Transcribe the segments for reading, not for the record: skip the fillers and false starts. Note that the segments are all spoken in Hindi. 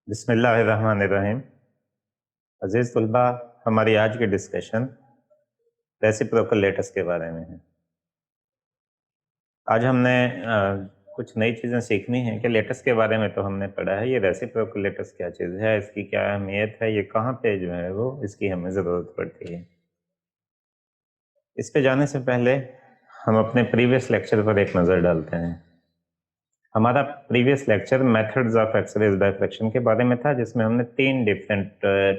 बिस्मिल्लाहिर्रहमानिर्रहीम। अजीज़ तलबा, हमारी आज की डिस्कशन रेसिप्रोकल लेटर्स के बारे में है। आज हमने कुछ नई चीज़ें सीखनी हैं कि लेटर्स के बारे में तो हमने पढ़ा है, ये रेसिप्रोकल लेटर्स क्या चीज़ है, इसकी क्या अहमियत है, ये कहाँ पे जो है वो इसकी हमें ज़रूरत पड़ती है। इस पे जाने से पहले हम अपने प्रीवियस लेक्चर पर एक नज़र डालते हैं। हमारा previous lecture methods of x-rays diffraction के बारे में था, जिसमें हमने 3 डिफरेंट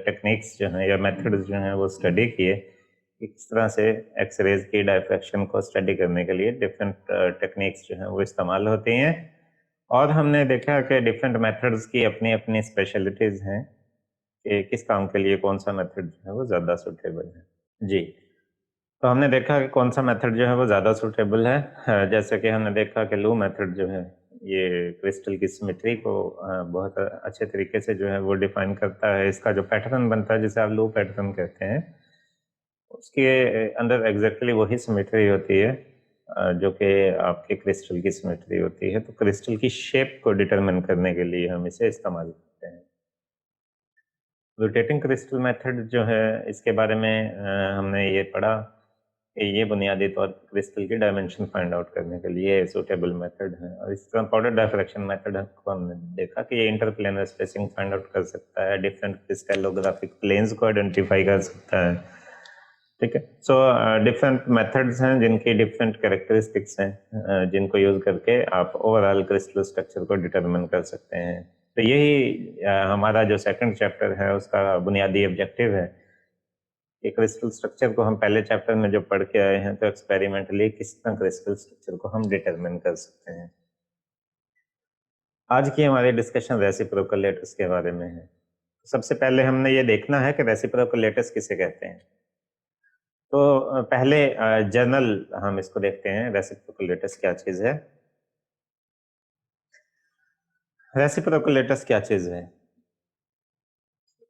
टेक्निक्स जो हैं या मेथड्स जो हैं वो स्टडी किए कि किस तरह से एक्स-रेज़ की डायफ्रैक्शन को स्टडी करने के लिए डिफरेंट टेक्निक्स जो हैं वो इस्तेमाल होती हैं। और हमने देखा कि डिफरेंट मेथड्स की अपनी-अपनी स्पेशलिटीज़ हैं कि किस काम के लिए कौन-सा मेथड जो है वो ज़्यादा सूटेबल है। जी। तो हमने देखा कि कौन-सा मेथड जो है वो ज़्यादा सूटेबल है। जैसे कि हमने देखा कि लू मेथड जो है, ये क्रिस्टल की सिमेट्री को बहुत अच्छे तरीके से जो है वो डिफ़ाइन करता है। इसका जो पैटर्न बनता है, जिसे आप लू पैटर्न कहते हैं, उसके अंदर एग्ज़ैक्टली वही सिमेट्री होती है जो कि आपके क्रिस्टल की सिमेट्री होती है। तो क्रिस्टल की शेप को डिटरमिन करने के लिए हम इसे इस्तेमाल करते हैं। रोटेटिंग क्रिस्टल मेथड जो है, इसके बारे में हमने ये पढ़ा कि ये बुनियादी तौर पर क्रिस्टल की डायमेंशन फाइंड आउट करने के लिए सूटेबल मेथड है। और इस तरह पाउडर डायफ्रैक्शन मेथड को हमने देखा कि ये इंटरप्लेनर स्पेसिंग फाइंड आउट कर सकता है, डिफरेंट क्रिस्टलोग्राफिक प्लेन्स को आइडेंटिफाई कर सकता है। ठीक है। सो डिफरेंट मेथड्स हैं जिनकी डिफरेंट कैरेक्टरिस्टिक्स हैं, जिनको यूज करके आप ओवरऑल क्रिस्टल स्ट्रक्चर को डिटरमिन कर सकते हैं। तो यही हमारा जो सेकंड चैप्टर है उसका बुनियादी ऑब्जेक्टिव है कि क्रिस्टल स्ट्रक्चर को हम पहले चैप्टर में जो पढ़ के आए हैं, तो एक्सपेरिमेंटली किस तरह क्रिस्टल स्ट्रक्चर को हम डिटरमिन कर सकते हैं। आज की हमारी डिस्कशन रेसिप्रोकल लेटर्स के बारे में है। सबसे पहले हमने ये देखना है कि रेसिप्रोकल लेटर्स किसे कहते हैं। तो पहले जर्नल हम इसको देखते हैं, रेसिप्रोकल लेटर्स क्या चीज़ है। रेसिप्रोकल लेटर्स क्या चीज़ है?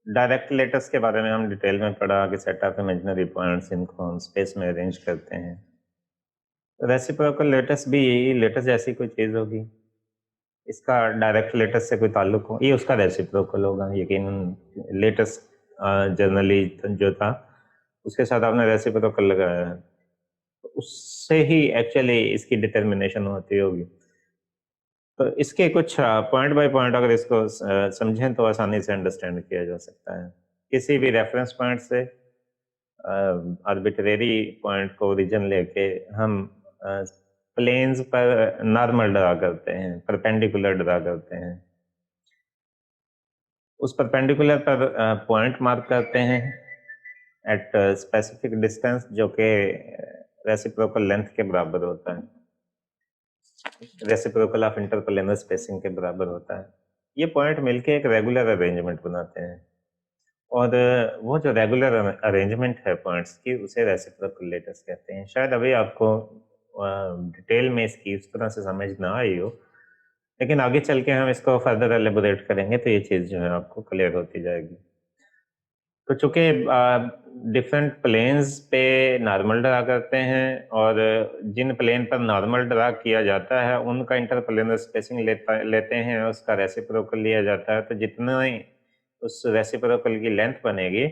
डायरेक्ट लेटर्स के बारे में हम डिटेल में पढ़ा कि सेट ऑफ इमेजिनरी पॉइंट्स इनको हम स्पेस में अरेंज करते हैं। रेसिप्रोकल लेटर्स भी लेटर्स जैसी कोई चीज़ होगी, इसका डायरेक्ट लेटर्स से कोई ताल्लुक हो, ये उसका रेसिप्रोकल होगा यकीनन। लेटर्स जनरली जो था उसके साथ आपने रेसिप्रोकल लगाया है, तो उससे ही एक्चुअली इसकी डिटर्मिनेशन होती होगी। तो इसके कुछ पॉइंट बाय पॉइंट अगर इसको समझें तो आसानी से अंडरस्टैंड किया जा सकता है। किसी भी रेफरेंस पॉइंट से आर्बिट्रेरी पॉइंट को ओरिजिन लेके हम प्लेन्स पर नॉर्मल ड्रा करते हैं, परपेंडिकुलर ड्रा करते हैं। उस परपेंडिकुलर पर पॉइंट मार्क करते हैं एट स्पेसिफिक डिस्टेंस, जो कि रेसिप्रोकल लेंथ के बराबर होता है, रेसिप्रोकल ऑफ इंटरप्लेनर स्पेसिंग के बराबर होता है। ये पॉइंट मिलके एक रेगुलर अरेंजमेंट बनाते हैं, और वो जो रेगुलर अरेंजमेंट है पॉइंट्स की, उसे रेसिप्रोकल लेटर्स कहते हैं। शायद अभी आपको डिटेल में इसकी उस तरह से समझ ना आई हो, लेकिन आगे चल के हम इसको फर्दर एलेबोरेट करेंगे तो ये चीज़ जो है आपको क्लियर होती जाएगी। तो चूंकि डिफरेंट प्लेन्स पे नॉर्मल ड्रा करते हैं, और जिन प्लेन पर नॉर्मल ड्रा किया जाता है उनका इंटरप्लेनर स्पेसिंग लेते हैं, उसका रेसिप्रोकल लिया जाता है। तो जितना ही उस रेसिप्रोकल की लेंथ बनेगी,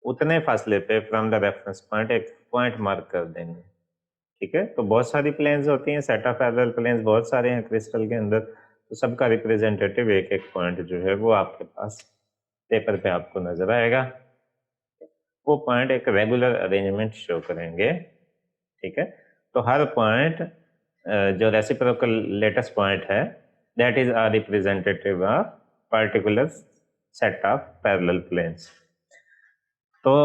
उतने फासले पे फ्रॉम द रेफरेंस पॉइंट एक पॉइंट मार्क कर देंगे। ठीक है। तो बहुत सारी प्लेन्स होती हैं, सेट ऑफ पैरेलल प्लेन्स बहुत सारे हैं क्रिस्टल के अंदर, तो सबका रिप्रेजेंटेटिव एक एक पॉइंट जो है वो आपके पास पेपर पे आपको नजर आएगा। वो पॉइंट एक रेगुलर अरेंजमेंट शो करेंगे। ठीक है। तो हर पॉइंट जो रेसिप्रोकल लेटेस्ट पॉइंट है, that is a representative of particular set of parallel planes. तो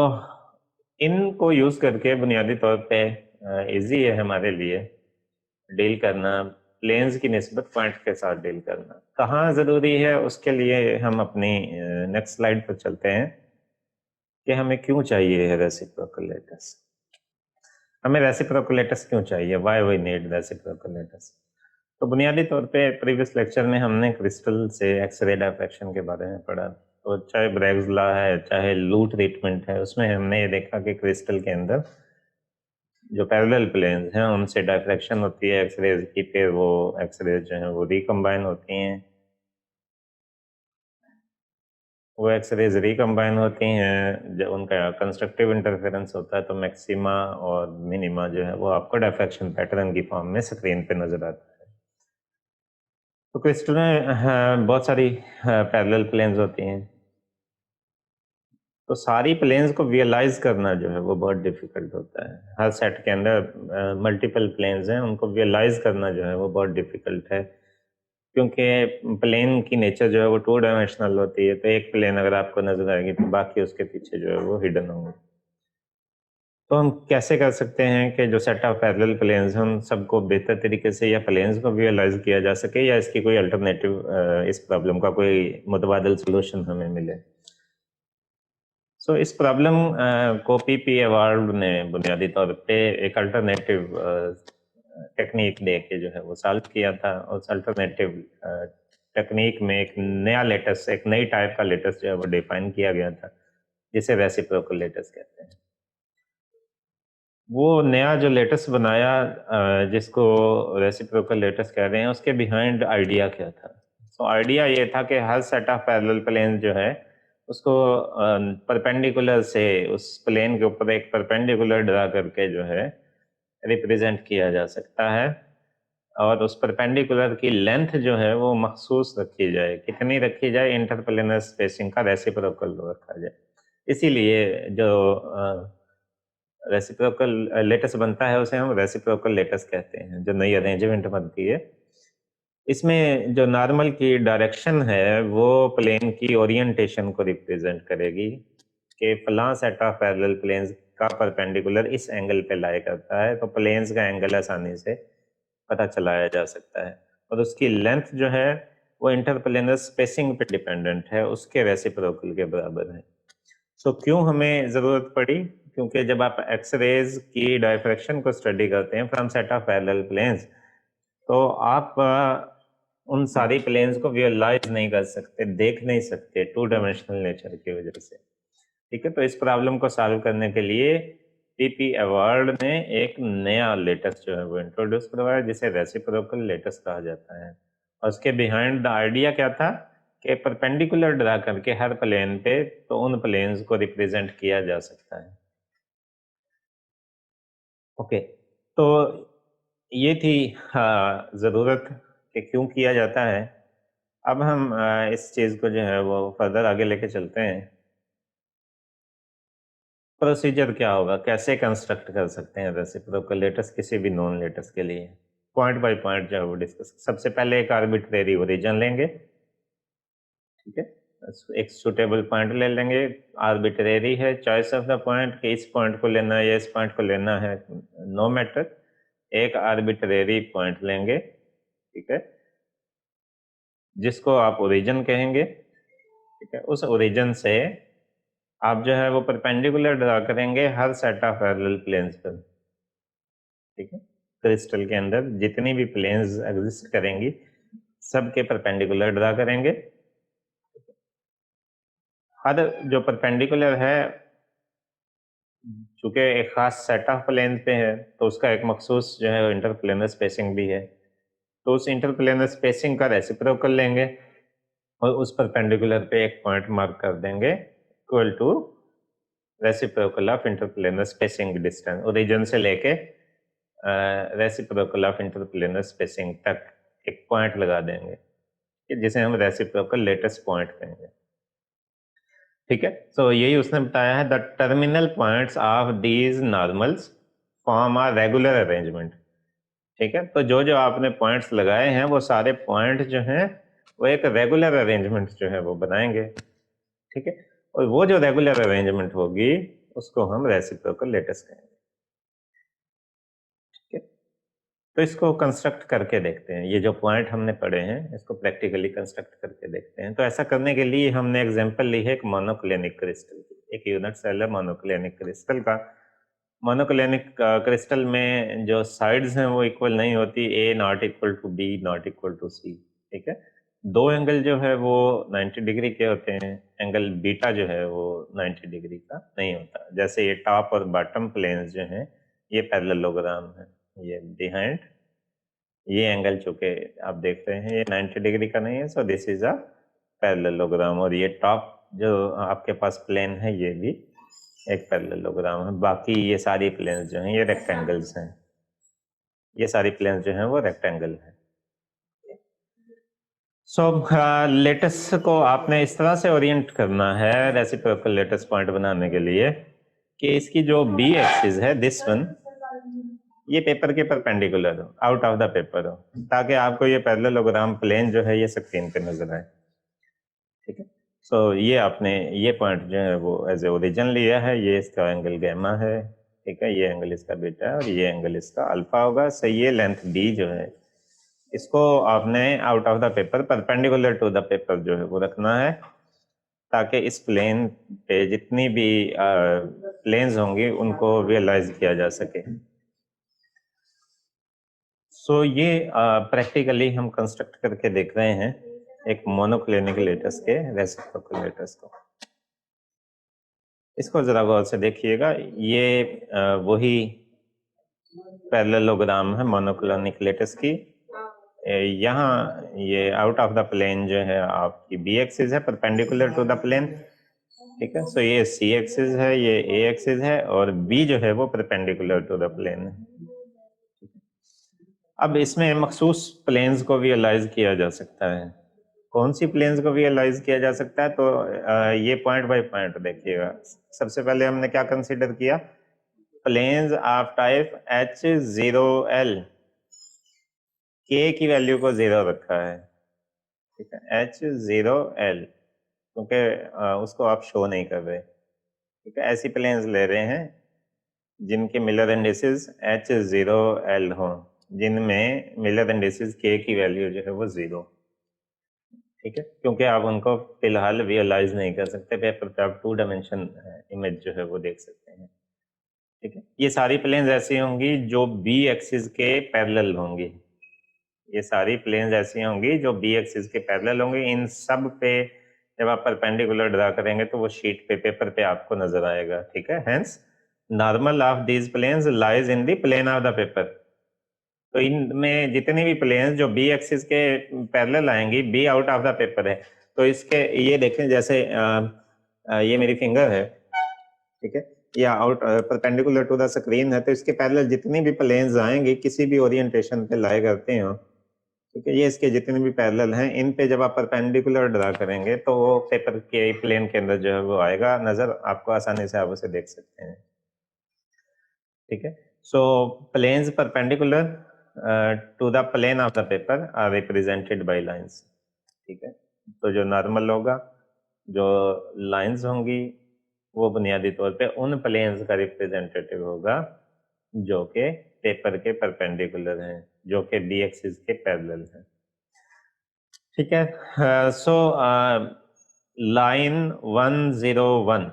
इनको यूज करके बुनियादी तौर पे इजी है हमारे लिए डील करना, प्लेन्स की निस्बत पॉइंट के साथ डील करना। कहाँ ज़रूरी है उसके लिए हम अपनी नेक्स्ट स्लाइड पर चलते हैं कि हमें क्यों चाहिए है रेसिप्रोकल लेटर्स। हमें रेसिप्रोकल लेटर्स क्यों चाहिए, why we need reciprocal lattices. तो बुनियादी तौर पे प्रीवियस लेक्चर में हमने क्रिस्टल से एक्सरे डायफ्रैक्शन के बारे में पढ़ा। तो चाहे ब्रैग्स लॉ है, चाहे लू ट्रीटमेंट है, उसमें हमने ये देखा कि क्रिस्टल के अंदर जो पैरेलल प्लेन्स हैं उनसे डायफ्रैक्शन होती है एक्सरेज की, फिर वो एक्सरेज जो है वो रिकम्बाइन होती हैं वो एक्स-रेज़ रिकम्बाइन होती हैं, जब उनका कंस्ट्रक्टिव इंटरफेरेंस होता है तो मैक्सिमा और मिनिमा जो है वो आपको डिफ्रैक्शन पैटर्न की फॉर्म में स्क्रीन पे नज़र आता है। तो क्रिस्टल में बहुत सारी पैरेलल प्लेन्स होती हैं। तो सारी प्लेन्स को विजुअलाइज़ करना जो है वो बहुत डिफ़िकल्ट होता है। हर सेट के अंदर मल्टीपल प्लेन्स हैं, उनको विजुअलाइज़ करना जो है वो बहुत डिफ़िकल्ट है। क्योंकि प्लेन की नेचर जो है वो टू डायमेंशनल होती है, तो एक प्लेन अगर आपको नज़र आएगी तो बाकी उसके पीछे जो है वो हिडन होंगे। तो हम कैसे कर सकते हैं कि जो सेट ऑफ पैरेलल प्लेन्स हैं उन सबको बेहतर तरीके से या प्लेन्स को विजुअलाइज़ किया जा सके या इसकी कोई अल्टरनेटिव इस प्रॉब्लम का कोई मुतबादिल सॉल्यूशन हमें मिले। इस प्रॉब्लम को पीपी अवार्ड ने बुनियादी तौर पे एक अल्टरनेटिव टेक्निक दे के जो है वो सॉल्व किया था और उस अल्टरनेटिव टेक्निक में एक नया लेटस, एक नई टाइप का लेटस जो है वो डिफाइन किया गया था, जिसे रेसिप्रोकल लेटस कहते हैं। वो नया जो लेटस बनाया जिसको रेसिप्रोकल लेटस कह रहे हैं, उसके बिहाइंड आइडिया क्या था? आइडिया ये था कि हर सेट ऑफ पैरेलल प्लेन जो है उसको परपेंडिकुलर से उस प्लेन के ऊपर एक परपेंडिकुलर ड्रा करके जो है रिप्रेजेंट किया जा सकता है और उस परपेंडिकुलर की लेंथ जो है वो मखसूस रखी जाए, कितनी रखी जाए, इंटरप्लेनर स्पेसिंग का रेसिप्रोकल रखा जाए। इसीलिए जो रेसिप्रोकल लेटस बनता है उसे हम रेसिप्रोकल लेटस कहते हैं, जो नई अरेंजमेंट बनती है। इसमें जो नॉर्मल की डायरेक्शन है वो प्लेन की ओरिएंटेशन को रिप्रेजेंट करेगी कि फलां सेट ऑफ पैरेलल प्लेन्स का परपेंडिकुलर इस एंगल पे लाई करता है, तो प्लेन्स का एंगल आसानी से पता चलाया जा सकता है और उसकी लेंथ जो है वो इंटरप्लेनर स्पेसिंग पे डिपेंडेंट है, उसके रेसिप्रोकल के बराबर है। क्यों हमें ज़रूरत पड़ी? क्योंकि जब आप एक्स-रेज़ की डायफ्रैक्शन को स्टडी करते हैं from set of parallel planes, तो आप उन सारी प्लेन्स को विजुअलाइज़ नहीं कर सकते, देख नहीं सकते टू डायमेंशनल नेचर की वजह से। ठीक है? तो इस प्रॉब्लम को सॉल्व करने के लिए पीपी अवार्ड ने एक नया लेटस जो है वो इंट्रोड्यूस करवाया, जिसे रेसिप्रोकल लेटस कहा जाता है। और उसके बिहाइंड द आइडिया क्या था कि परपेंडिकुलर ड्रा करके हर प्लेन पे तो उन प्लेन्स को रिप्रेजेंट किया जा सकता है। ओके, तो ये थी ज़रूरत कि क्यों किया जाता है। अब हम इस चीज़ को जो है वो फर्दर आगे लेके चलते हैं। प्रोसीजर क्या होगा? कैसे कंस्ट्रक्ट कर सकते हैं रेसिप्रोकल लेटस किसी भी नॉन लेटस के लिए? पॉइंट बाय पॉइंट जो है वो डिस्कस। सबसे पहले एक आर्बिट्रेरी ओरिजिन लेंगे, ठीक है? एक सूटेबल पॉइंट ले लेंगे, आर्बिट्रेरी है, चॉइस ऑफ द पॉइंट कि इस पॉइंट को लेना है या इस पॉइंट को लेना है, नो मैटर। एक आर्बिट्रेरी पॉइंट लेंगे, ठीक है? जिसको आप ओरिजिन कहेंगे, ठीक है? उस ओरिजिन से आप जो है वो परपेंडिकुलर ड्रा करेंगे हर सेट ऑफ पैरेलल प्लेन्स पर, ठीक है? क्रिस्टल के अंदर जितनी भी प्लेन्स एग्जिस्ट करेंगी सबके परपेंडिकुलर ड्रा करेंगे। हर जो परपेंडिकुलर है चूंकि एक खास सेट ऑफ प्लेन पे है तो उसका एक मखसूस जो है इंटरप्लेनर स्पेसिंग भी है, तो उस इंटरप्लेनर स्पेसिंग का रेसिप्रोकल लेंगे और उस परपेंडिकुलर पे एक पॉइंट मार्क कर देंगे equal to reciprocal of interplanar spacing distance, origin से लेके रेसिप्रोकल ऑफ इंटरप्लेनर स्पेसिंग तक एक पॉइंट लगा देंगे कि जिसे हम रेसिप्रोकल लेटेस्ट पॉइंट कहेंगे, ठीक है? यही उसने बताया है, the terminal points of these normals form are regular arrangement, ठीक है? तो जो जो आपने पॉइंट्स लगाए हैं वो सारे पॉइंट जो हैं वो एक रेगुलर अरेंजमेंट जो है वो बनाएंगे, ठीक है? और वो जो रेगुलर अरेंजमेंट होगी उसको हम रेसिप्रोकल लेटेस कहेंगे, ठीक है? तो इसको कंस्ट्रक्ट करके देखते हैं, ये जो पॉइंट हमने पढ़े हैं इसको प्रैक्टिकली कंस्ट्रक्ट करके देखते हैं। तो ऐसा करने के लिए हमने एग्जांपल ली है एक मोनोक्लिनिक क्रिस्टल की, एक यूनिट सेलर मोनोक्लिनिक क्रिस्टल का। मोनोक्लिनिक क्रिस्टल में जो साइड्स हैं वो इक्वल नहीं होती, A not equal to B not equal to C, ठीक है? दो एंगल जो है वो 90 डिग्री के होते हैं, एंगल बीटा जो है वो 90 डिग्री का नहीं होता। जैसे ये टॉप और बॉटम प्लेन्स जो हैं ये पैरेललोग्राम है, ये बिहाइंड ये एंगल चूंकि आप देख रहे हैं ये 90 डिग्री का नहीं है, so this is a parallelogram. और ये टॉप जो आपके पास प्लेन है ये भी एक पैरेललोग्राम है, बाकी ये सारी प्लेन्स जो हैं ये रेक्टेंगल्स हैं, ये सारी प्लेन्स जो हैं वो रेक्टेंगल हैं। सो लेटस को आपने इस तरह से ओरिएंट करना है रेसिप्रोकल लेटस पॉइंट बनाने के लिए कि इसकी जो बी एक्सिस है दिस वन, ये पेपर के परपेंडिकुलर हो, आउट ऑफ द पेपर हो, ताकि आपको ये पैरेललोग्राम प्लेन जो है ये स्क्रीन पे नजर आए। ठीक है, सो ये आपने ये पॉइंट जो है वो एज ए ओरिजिन लिया है, ये इसका एंगल गैमा है। ठीक है, ये एंगल इसका बीटा है और ये एंगल इसका अल्फा होगा। सो ये लेंथ डी जो है इसको आपने out of the paper perpendicular to the paper जो है वो रखना है, ताकि इस प्लेन पे जितनी भी प्लेन्स होंगी उनको रियलाइज किया जा सके। सो ये प्रैक्टिकली हम कंस्ट्रक्ट करके देख रहे हैं एक मोनोक्लिनिक लेटस के रेसिप्रोकल लेटस को। इसको जरा गौर से देखिएगा, ये वही पैरेललोग्राम है मोनोक्लिनिक लेटस की। यहाँ ये आउट ऑफ द प्लेन जो है आपकी बी एक्सिस है परपेंडिकुलर टू द प्लेन। ठीक है, सो ये सी एक्सिस है, ये ए एक्सिस है और बी जो है वो परपेंडिकुलर टू द प्लेन है। अब इसमें मखसूस प्लेन्स को विजुअलाइज किया जा सकता है। कौन सी प्लेन्स को विजुअलाइज किया जा सकता है, तो ये पॉइंट बाय पॉइंट देखिएगा। सबसे पहले हमने क्या कंसीडर किया, प्लेन्स ऑफ टाइप H0L, के की वैल्यू को 0 रखा है। ठीक है, H0L, क्योंकि उसको आप शो नहीं कर रहे। ठीक है, ऐसी प्लेन्स ले रहे हैं जिनके मिलर इंडिसेस H0L हो, जिनमें मिलर इंडिसेस के की वैल्यू जो है वो 0। ठीक है, क्योंकि आप उनको फिलहाल विजुअलाइज नहीं कर सकते, पेपर पे आप 2 डायमेंशन इमेज जो है वो देख सकते हैं। ठीक है, ये सारी प्लेन्स ऐसी होंगी जो बी एक्सिस के पैरेलल होंगी। ये सारी प्लेन्स ऐसी होंगी जो बी एक्सिस के पैरेलल होंगी। इन सब पे जब आप परपेंडिकुलर ड्रा करेंगे तो वो शीट पे पेपर पे आपको नजर आएगा। ठीक है, hence normal of these planes lies in the plane of the paper. तो इनमें जितनी भी प्लेन्स जो बी एक्सिस के पैरेलल आएंगी, B out of the paper है, तो इसके ये देखें जैसे ये मेरी फिंगर है। ठीक है, या out perpendicular to the screen है, तो इसके पैरेलल जितनी भी प्लेन्स आएंगी किसी भी ओरिएंटेशन पे लाई करते हो, ठीक है, ये इसके जितने भी पैरेलल हैं, इन पे जब आप परपेंडिकुलर ड्रा करेंगे तो वो पेपर के प्लेन के अंदर जो है वो आएगा नजर, आपको आसानी से आप उसे देख सकते हैं। ठीक है, so planes perpendicular to the plane of the paper are represented by lines. ठीक है, तो जो नॉर्मल होगा, जो लाइंस होंगी, वो बुनियादी तौर पे उन प्लेन्स का रिप्रेजेंटेटिव होगा जो कि पेपर के परपेंडिकुलर हैं, जो कि बी एक्सिस के पैरेलल हैं। ठीक है, सो लाइन 101,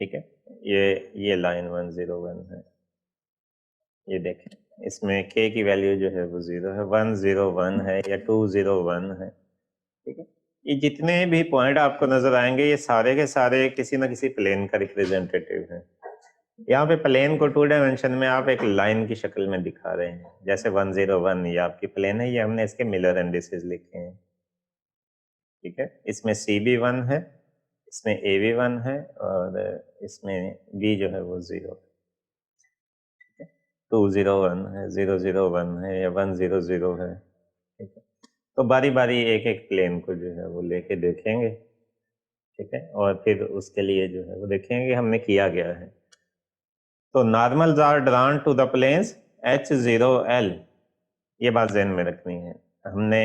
ठीक है, ये लाइन 101 है। ये देखें, इसमें के की वैल्यू जो है वो 0 है, 101 है या 201 है। ठीक है, ये जितने भी पॉइंट आपको नजर आएंगे ये सारे के सारे किसी ना किसी प्लेन का रिप्रेजेंटेटिव है। यहाँ पे प्लेन को 2 डायमेंशन में आप एक लाइन की शक्ल में दिखा रहे हैं, जैसे 101 ये आपकी प्लेन है, ये हमने इसके मिलर इंडिसेस लिखे हैं। ठीक है, इसमें सी भी 1 है, इसमें ए भी 1 है और इसमें बी जो है वो 0। 201 है, 001 है या 100 है। ठीक है, तो बारी बारी एक एक प्लेन को जो है वो लेके देखेंगे। ठीक है, और फिर उसके लिए जो है वो देखेंगे हमने किया गया है। तो normals are drawn to the planes H0L, ये बात ध्यान में रखनी है। हमने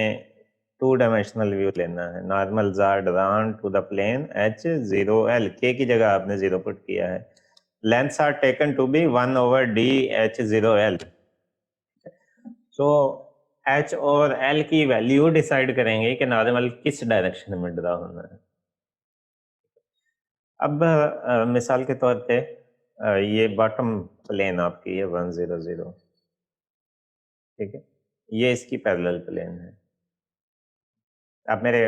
2 डायमेंशनल व्यू लेना है। Normals are drawn to the plane H0L, के की जगह आपने 0 पुट किया है। Lengths are taken to be 1/d H0L। So H और L की वैल्यू डिसाइड करेंगे कि नॉर्मल किस डायरेक्शन में ड्रा होना है। अब मिसाल के तौर पे ये बॉटम प्लेन आपकी है 100। ठीक है, ये इसकी पैरेलल प्लेन है। आप मेरे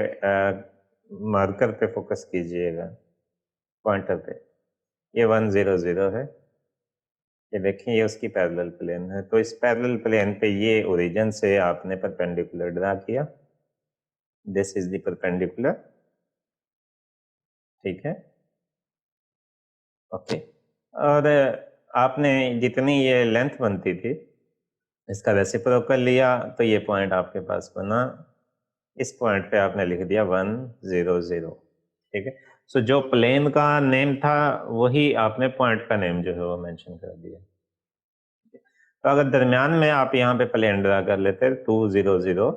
मार्कर पे फोकस कीजिएगा, पॉइंटर पे, ये 100 है। ये देखिए ये उसकी पैरेलल प्लेन है। तो इस पैरेलल प्लेन पे ये ओरिजिन से आपने परपेंडिकुलर ड्रा किया, दिस इज द परपेंडिकुलर। ठीक है, ओके। और आपने जितनी ये लेंथ बनती थी इसका रेसिप्रोकल लिया तो ये पॉइंट आपके पास बना, इस पॉइंट पे आपने लिख दिया 100, ठीक है। सो जो प्लेन का नेम था वही आपने पॉइंट का नेम जो है वो मेंशन कर दिया। तो अगर दरमियान में आप यहाँ पे प्लेन ड्रा कर लेते 200,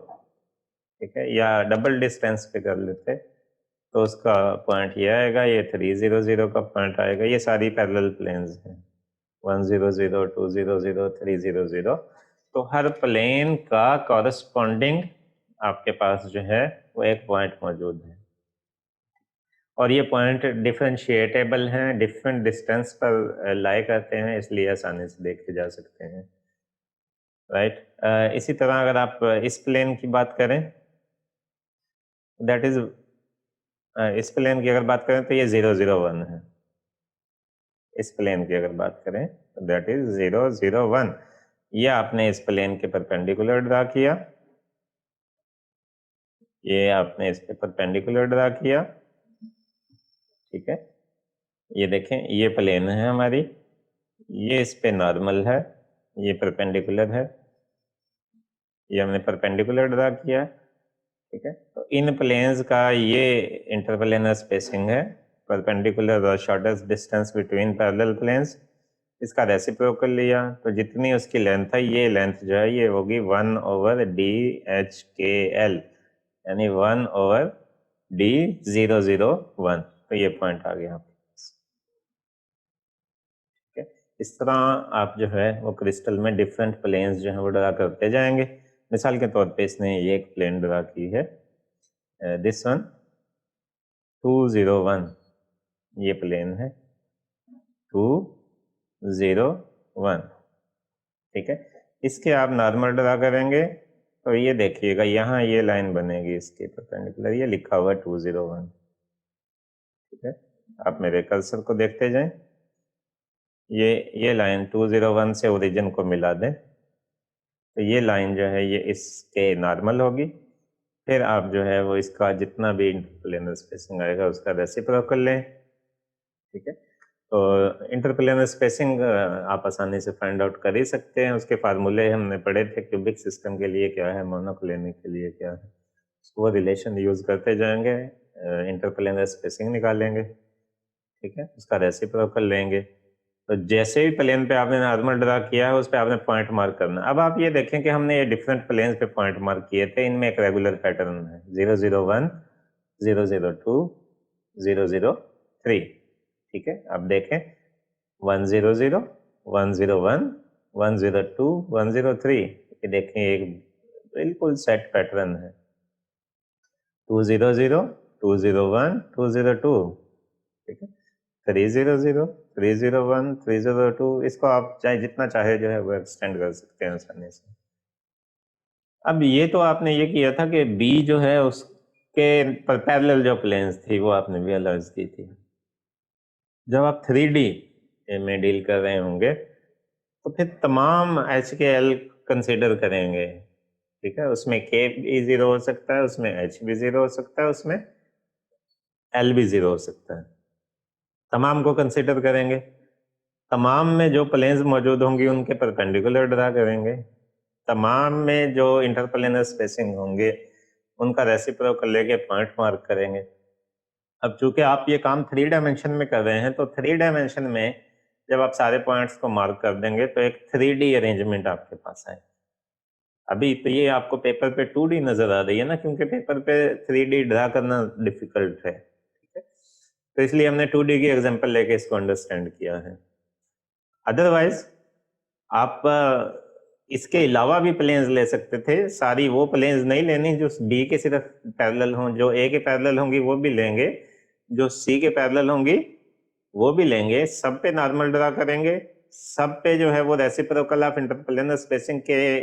ठीक है, या डबल डिस्टेंस पे कर लेते तो उसका पॉइंट ये आएगा, ये 300 का पॉइंट आएगा। ये सारी पैरेलल प्लेन्स हैं, 100, 200, 300। तो हर प्लेन का कॉरस्पॉन्डिंग आपके पास जो है वो एक पॉइंट मौजूद है, और ये पॉइंट डिफरेंशिएटेबल हैं, डिफरेंट डिस्टेंस पर लाई करते हैं, इसलिए आसानी से देखे जा सकते हैं, राइट। इसी तरह अगर आप इस प्लेन की बात करें, दैट इज इस प्लेन की अगर बात करें तो ये 001 है। इस प्लेन की अगर बात करें तो दैट इज 001। ये आपने इस प्लेन के परपेंडिकुलर ड्रा किया, ये आपने इसके परपेंडिकुलर ड्रा किया, ठीक है। ये देखें, ये प्लेन है हमारी, ये इस पे नॉर्मल है, ये परपेंडिकुलर है, ये हमने परपेंडिकुलर ड्रा किया, ठीक है। तो इन प्लेन्स का ये इंटरप्लेनर स्पेसिंग है, परपेंडिकुलर और shortest distance between parallel planes. इसका रेसिप्रोकल लिया तो जितनी उसकी लेंथ है, ये लेंथ जो है ये होगी 1/DHKL, यानी 1/D001। तो ये पॉइंट आ गया आपके पास, ठीक है। इस तरह आप जो है वो क्रिस्टल में डिफरेंट प्लेन्स जो है वो ड्रा करते जाएंगे। मिसाल के तौर पे इसने ये एक प्लेन ड्रा की है, दिस वन 201, ये प्लेन है 201, ठीक है। इसके आप नॉर्मल ड्रा करेंगे तो ये देखिएगा यहाँ ये लाइन बनेगी इसके परपेंडिकुलर, ये लिखा हुआ है 201, ठीक है। आप मेरे कर्सर को देखते जाएं, ये लाइन 201 से ओरिजिन को मिला दें तो ये लाइन जो है ये इसके नॉर्मल होगी। फिर आप जो है वो इसका जितना भी इंटरप्लेनर स्पेसिंग आएगा उसका रेसिप्रोकल लें, ठीक है। तो इंटरप्लेनर स्पेसिंग आप आसानी से फाइंड आउट कर ही सकते हैं, उसके फार्मूले हमने पढ़े थे, क्यूबिक सिस्टम के लिए क्या है, मोनोक्लिनिक के लिए क्या है, वो रिलेशन यूज करते जाएंगे, इंटरप्लेनर स्पेसिंग निकालेंगे, ठीक है, उसका रेसिप्रोकल लेंगे। तो जैसे भी प्लेन पे आपने नॉर्मल ड्रा किया है उस पर आपने पॉइंट मार्क करना। अब आप ये देखें कि हमने ये डिफरेंट प्लेन्स पे पॉइंट मार्क किए थे, इनमें एक रेगुलर पैटर्न है, 001, 002, 003, ठीक है। अब देखें 100, 101, 102, 103, ये देखें एक बिल्कुल सेट पैटर्न है, 200, 201, 202, ठीक है, 300, 301, 302। इसको आप चाहे जितना चाहे जो है वो एक्सटेंड कर सकते हैं आसानी से। अब ये तो आपने ये किया था कि बी जो है उसके पैरेलल जो प्लेन्स थी वो आपने विजुअलाइज की थी। जब आप 3D में डील कर रहे होंगे तो फिर तमाम एच के एल कंसिडर करेंगे, ठीक है। उसमें के भी जीरो हो सकता है, उसमें एच भी जीरो हो सकता है, उसमें एल भी जीरो हो सकता है, तमाम को कंसिडर करेंगे। तमाम में जो प्लेन्स मौजूद होंगी उनके परपेंडिकुलर ड्रा करेंगे, तमाम में जो इंटरप्लेनर स्पेसिंग होंगे उनका रेसिप्रोकल लेके पॉइंट मार्क करेंगे। अब चूंकि आप ये काम 3 डायमेंशन में कर रहे हैं तो 3 डायमेंशन में जब आप सारे पॉइंट्स को मार्क कर देंगे तो एक 3D अरेंजमेंट आपके पास आए। अभी तो ये आपको पेपर पे 2D नजर आ रही है ना, क्योंकि पेपर पे 3D ड्रा करना डिफिकल्ट है, ठीक है। तो इसलिए हमने 2D की एग्जांपल लेके इसको अंडरस्टैंड किया है। अदरवाइज आप इसके अलावा भी प्लेन्स ले सकते थे, सारी वो प्लेन्स नहीं लेनी जो बी के सिर्फ पैरेलल हों, जो ए के पैरेलल होंगी वो भी लेंगे, जो सी के पैरेलल होंगी वो भी लेंगे, सब पे नॉर्मल ड्रा करेंगे, सब पे जो है वो रेसिप्रोकल ऑफ इंटरप्लेनर स्पेसिंग के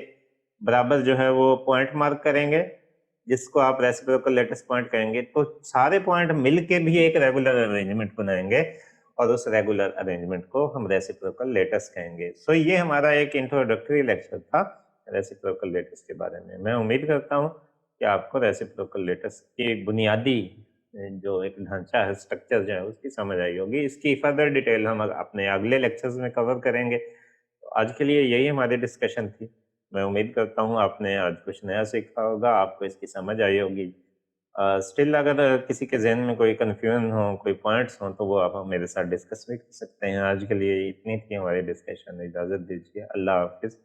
बराबर जो है वो पॉइंट मार्क करेंगे, जिसको आप रेसिप्रोकल लेटेस्ट पॉइंट कहेंगे। तो सारे पॉइंट मिलके भी एक रेगुलर अरेंजमेंट बनाएंगे और उस रेगुलर अरेंजमेंट को हम रेसिप्रोकल लेटस कहेंगे। सो ये हमारा एक इंट्रोडक्टरी लेक्चर था रेसिप्रोकल लेटस के बारे में। मैं उम्मीद करता हूँ कि आपको रेसिप्रोकल लेटस की बुनियादी जो एक ढांचा है, स्ट्रक्चर जो है उसकी समझ आई होगी। इसकी फर्दर डिटेल हम अपने अगले लेक्चर्स में कवर करेंगे। तो आज के लिए यही हमारी डिस्कशन थी। मैं उम्मीद करता हूँ आपने आज कुछ नया सीखा होगा, आपको इसकी समझ आई होगी। स्टिल अगर किसी के ज़हन में कोई कन्फ्यूजन हो, कोई पॉइंट्स हों, तो वो आप मेरे साथ डिस्कस भी कर सकते हैं। आज के लिए इतनी थी हमारी डिस्कशन, इजाज़त दीजिए। अल्लाह हाफ़िज़।